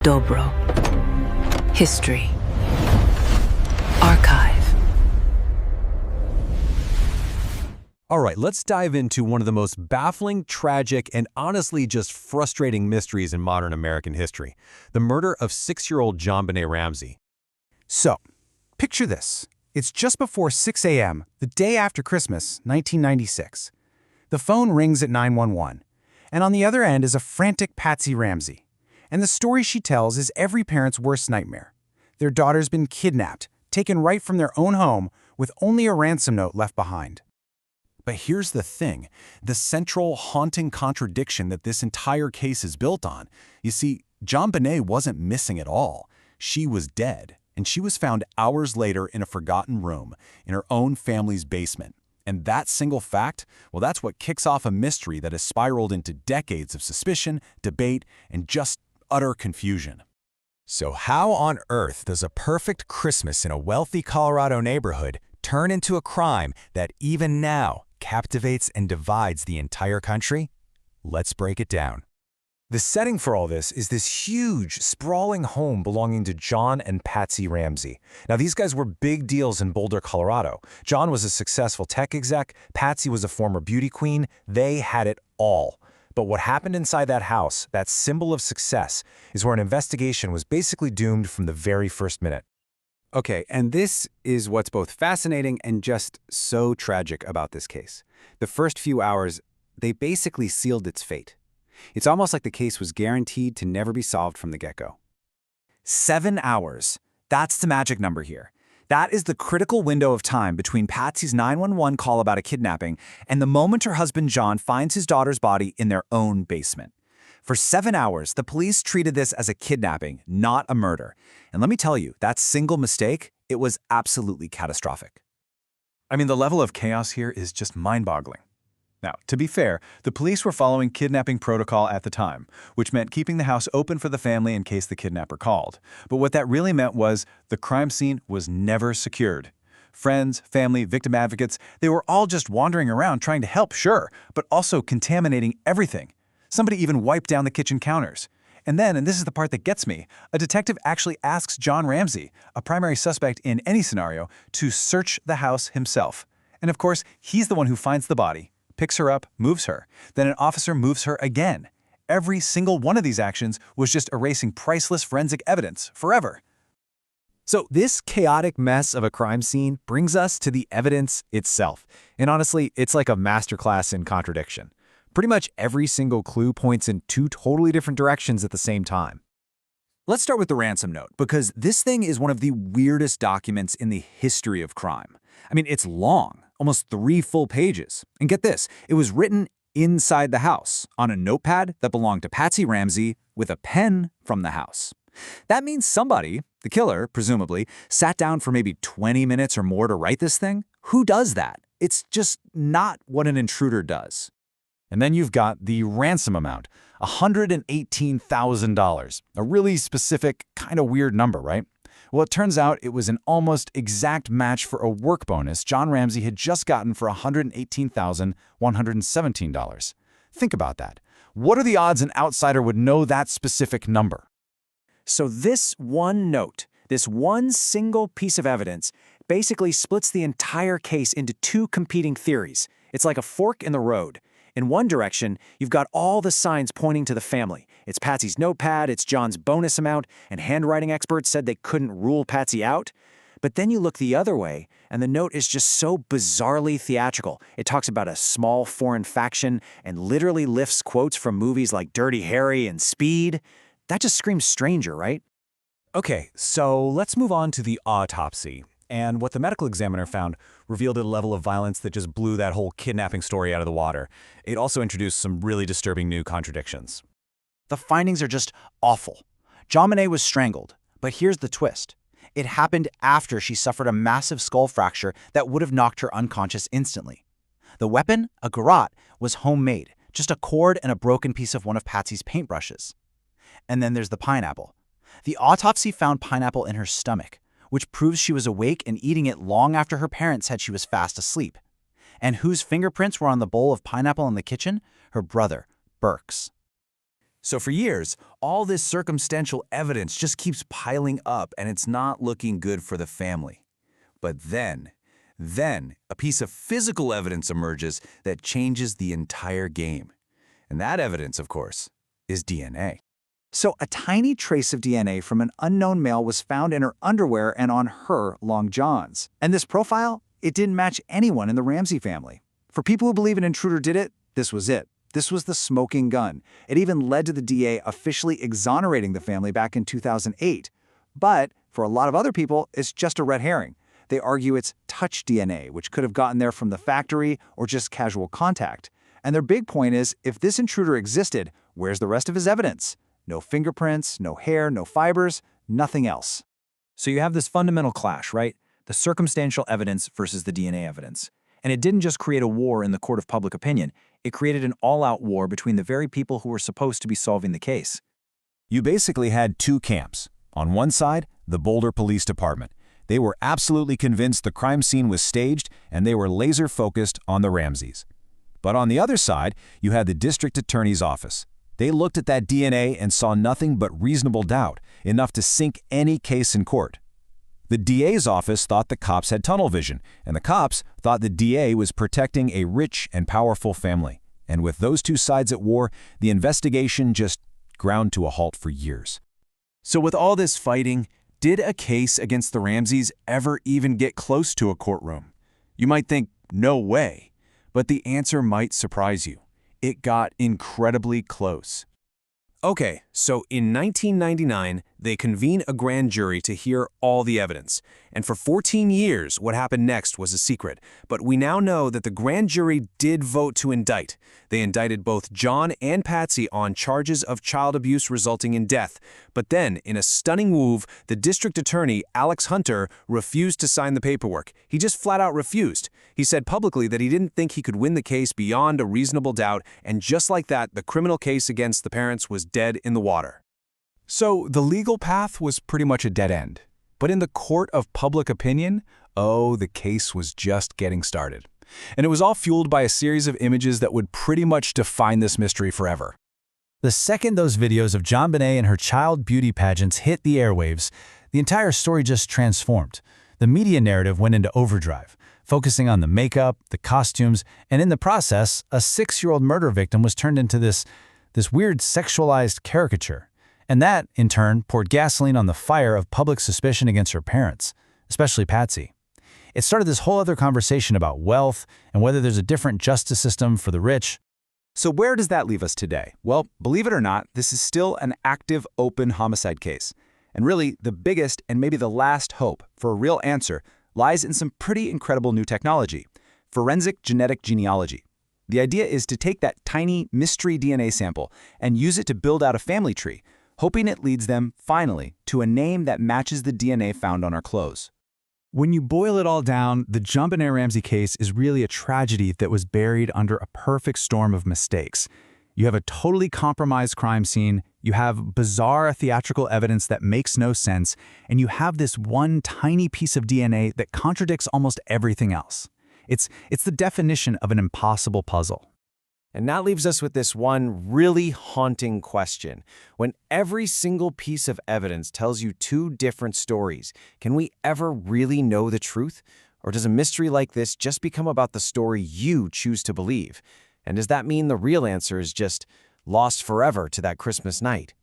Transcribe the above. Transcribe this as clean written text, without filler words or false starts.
Dobro. History. Archive. All right, let's dive into one of the most baffling, tragic, and honestly just frustrating mysteries in modern American history: the murder of 6-year-old JonBenét Ramsey. So, picture this. It's just before 6 a.m., the day after Christmas, 1996. The phone rings at 911, and on the other end is a frantic Patsy Ramsey. And the story she tells is every parent's worst nightmare. Their daughter's been kidnapped, taken right from their own home, with only a ransom note left behind. But here's the thing, the central haunting contradiction that this entire case is built on. You see, JonBenét wasn't missing at all. She was dead, and she was found hours later in a forgotten room in her own family's basement. And that single fact, well, that's what kicks off a mystery that has spiraled into decades of suspicion, debate, and just utter confusion. So how on earth does a perfect Christmas in a wealthy Colorado neighborhood turn into a crime that even now captivates and divides the entire country? Let's break it down. The setting for all this is this huge, sprawling home belonging to John and Patsy Ramsey. Now, these guys were big deals in Boulder, Colorado. John was a successful tech exec. Patsy was a former beauty queen. They had it all. But what happened inside that house, that symbol of success, is where an investigation was basically doomed from the very first minute. Okay, and this is what's both fascinating and just so tragic about this case. The first few hours, they basically sealed its fate. It's almost like the case was guaranteed to never be solved from the get-go. 7 hours. That's the magic number here. That is the critical window of time between Patsy's 911 call about a kidnapping and the moment her husband John finds his daughter's body in their own basement. For 7 hours, the police treated this as a kidnapping, not a murder. And let me tell you, that single mistake, it was absolutely catastrophic. I mean, the level of chaos here is just mind-boggling. Now, to be fair, the police were following kidnapping protocol at the time, which meant keeping the house open for the family in case the kidnapper called. But what that really meant was the crime scene was never secured. Friends, family, victim advocates, they were all just wandering around trying to help, sure, but also contaminating everything. Somebody even wiped down the kitchen counters. And then, and this is the part that gets me, a detective actually asks John Ramsey, a primary suspect in any scenario, to search the house himself. And of course, he's the one who finds the body, picks her up, moves her. Then an officer moves her again. Every single one of these actions was just erasing priceless forensic evidence forever. So this chaotic mess of a crime scene brings us to the evidence itself. And honestly, it's like a masterclass in contradiction. Pretty much every single clue points in two totally different directions at the same time. Let's start with the ransom note, because this thing is one of the weirdest documents in the history of crime. I mean, it's long, almost 3 full pages. And get this, it was written inside the house, on a notepad that belonged to Patsy Ramsey with a pen from the house. That means somebody, the killer, presumably, sat down for maybe 20 minutes or more to write this thing. Who does that? It's just not what an intruder does. And then you've got the ransom amount, $118,000. A really specific, kind of weird number, right? Well, it turns out it was an almost exact match for a work bonus John Ramsey had just gotten for $118,117. Think about that. What are the odds an outsider would know that specific number? So this one note, this one single piece of evidence, basically splits the entire case into 2 competing theories. It's like a fork in the road. In one direction, you've got all the signs pointing to the family. It's Patsy's notepad, it's John's bonus amount, and handwriting experts said they couldn't rule Patsy out. But then you look the other way, and the note is just so bizarrely theatrical. It talks about a small foreign faction and literally lifts quotes from movies like Dirty Harry and Speed. That just screams stranger, right? Okay, so let's move on to the autopsy. And what the medical examiner found revealed a level of violence that just blew that whole kidnapping story out of the water. It also introduced some really disturbing new contradictions. The findings are just awful. JonBenét was strangled, but here's the twist. It happened after she suffered a massive skull fracture that would have knocked her unconscious instantly. The weapon, a garrote, was homemade, just a cord and a broken piece of one of Patsy's paintbrushes. And then there's the pineapple. The autopsy found pineapple in her stomach, which proves she was awake and eating it long after her parents said she was fast asleep. And whose fingerprints were on the bowl of pineapple in the kitchen? Her brother, Burke's. So for years, all this circumstantial evidence just keeps piling up and it's not looking good for the family. But then, a piece of physical evidence emerges that changes the entire game. And that evidence, of course, is DNA. So a tiny trace of DNA from an unknown male was found in her underwear and on her long johns. And this profile, it didn't match anyone in the Ramsey family. For people who believe an intruder did it, this was it. This was the smoking gun. It even led to the DA officially exonerating the family back in 2008. But for a lot of other people, it's just a red herring. They argue it's touch DNA, which could have gotten there from the factory or just casual contact. And their big point is, if this intruder existed, where's the rest of his evidence? No fingerprints, no hair, no fibers, nothing else. So you have this fundamental clash, right? The circumstantial evidence versus the DNA evidence. And it didn't just create a war in the court of public opinion, it created an all-out war between the very people who were supposed to be solving the case. You basically had two camps. On one side, the Boulder Police Department. They were absolutely convinced the crime scene was staged and they were laser-focused on the Ramseys. But on the other side, you had the district attorney's office. They looked at that DNA and saw nothing but reasonable doubt, enough to sink any case in court. The DA's office thought the cops had tunnel vision, and the cops thought the DA was protecting a rich and powerful family. And with those two sides at war, the investigation just ground to a halt for years. So with all this fighting, did a case against the Ramseys ever even get close to a courtroom? You might think, no way. But the answer might surprise you. It got incredibly close. Okay, so in 1999, they convene a grand jury to hear all the evidence. And for 14 years, what happened next was a secret. But we now know that the grand jury did vote to indict. They indicted both John and Patsy on charges of child abuse resulting in death. But then, in a stunning move, the district attorney, Alex Hunter, refused to sign the paperwork. He just flat out refused. He said publicly that he didn't think he could win the case beyond a reasonable doubt, and just like that, the criminal case against the parents was dead in the water. So the legal path was pretty much a dead end. But in the court of public opinion, oh, the case was just getting started. And it was all fueled by a series of images that would pretty much define this mystery forever. The second those videos of JonBenét and her child beauty pageants hit the airwaves, the entire story just transformed. The media narrative went into overdrive, focusing on the makeup, the costumes, and in the process, a 6-year-old murder victim was turned into this weird sexualized caricature. And that, in turn, poured gasoline on the fire of public suspicion against her parents, especially Patsy. It started this whole other conversation about wealth and whether there's a different justice system for the rich. So where does that leave us today? Well, believe it or not, this is still an active, open homicide case. And really, the biggest and maybe the last hope for a real answer lies in some pretty incredible new technology: forensic genetic genealogy. The idea is to take that tiny mystery DNA sample and use it to build out a family tree, hoping it leads them, finally, to a name that matches the DNA found on our clothes. When you boil it all down, the JonBenét Ramsey case is really a tragedy that was buried under a perfect storm of mistakes. You have a totally compromised crime scene, you have bizarre theatrical evidence that makes no sense, and you have this one tiny piece of DNA that contradicts almost everything else. It's the definition of an impossible puzzle. And that leaves us with this one really haunting question. When every single piece of evidence tells you two different stories, can we ever really know the truth? Or does a mystery like this just become about the story you choose to believe? And does that mean the real answer is just lost forever to that Christmas night?